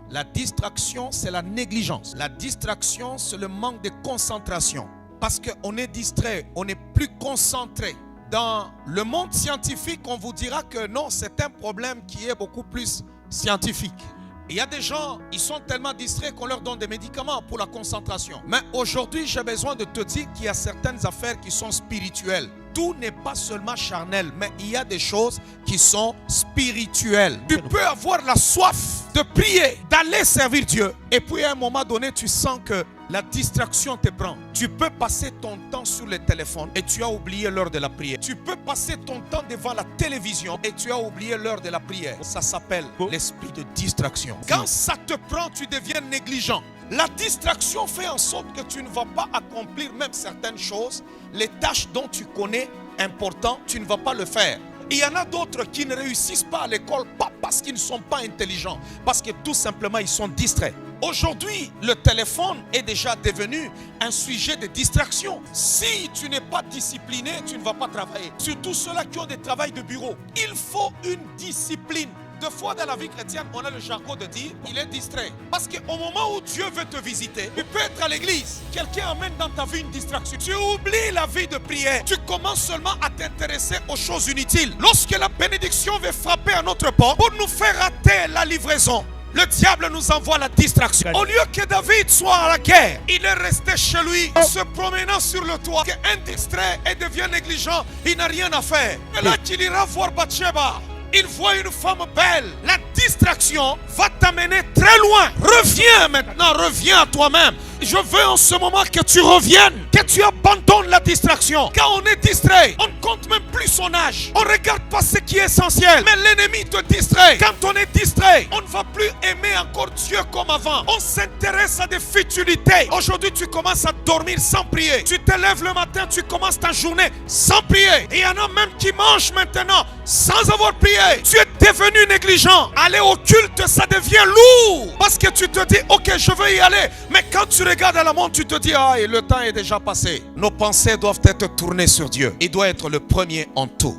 La distraction, c'est la négligence. La distraction, c'est le manque de concentration. Parce qu'on est distrait, on n'est plus concentré. Dans le monde scientifique, on vous dira que non, c'est un problème qui est beaucoup plus scientifique. Il y a des gens, ils sont tellement distraits qu'on leur donne des médicaments pour la concentration. Mais aujourd'hui, j'ai besoin de te dire qu'il y a certaines affaires qui sont spirituelles. Tout n'est pas seulement charnel, mais il y a des choses qui sont spirituelles. Tu peux avoir la soif de prier, d'aller servir Dieu. Et puis à un moment donné, tu sens que la distraction te prend. Tu peux passer ton temps sur le téléphone et tu as oublié l'heure de la prière. Tu peux passer ton temps devant la télévision et tu as oublié l'heure de la prière. Ça s'appelle l'esprit de distraction. Quand ça te prend, tu deviens négligent. La distraction fait en sorte que tu ne vas pas accomplir même certaines choses. Les tâches dont tu connais importantes, tu ne vas pas le faire. Il y en a d'autres qui ne réussissent pas à l'école, pas parce qu'ils ne sont pas intelligents, parce que tout simplement ils sont distraits. Aujourd'hui, le téléphone est déjà devenu un sujet de distraction. Si tu n'es pas discipliné, tu ne vas pas travailler. Surtout ceux-là qui ont des travails de bureau. Il faut une discipline. Deux fois dans la vie chrétienne, on a le jargon de dire il est distrait. Parce qu'au moment où Dieu veut te visiter, tu peux être à l'église. Quelqu'un amène dans ta vie une distraction. Tu oublies la vie de prière. Tu commences seulement à t'intéresser aux choses inutiles. Lorsque la bénédiction veut frapper à notre porte pour nous faire rater la livraison, le diable nous envoie la distraction. Au lieu que David soit à la guerre, il est resté chez lui, se promenant sur le toit. Un distrait et devient négligent, il n'a rien à faire. Et là qu'il ira voir Bathsheba, il voit une femme belle. La distraction va t'amener très loin. Reviens maintenant, reviens à toi-même. Je veux en ce moment que tu reviennes, que tu abandonnes la distraction. Quand on est distrait, on ne compte même plus son âge. On ne regarde pas ce qui est essentiel. Mais l'ennemi te distrait. Quand on est distrait, on ne va plus aimer encore Dieu comme avant. On s'intéresse à des futilités. Aujourd'hui, tu commences à dormir sans prier. Tu te lèves le matin, tu commences ta journée sans prier. Et il y en a même qui mangent maintenant sans avoir prié. Tu es devenu négligent. Aller au culte, ça devient lourd. Parce que tu te dis, ok, je veux y aller. Mais quand tu regardes à la montre, tu te dis, ah, et le temps est déjà passé. Nos pensées doivent être tournées sur Dieu. Il doit être le premier en tout.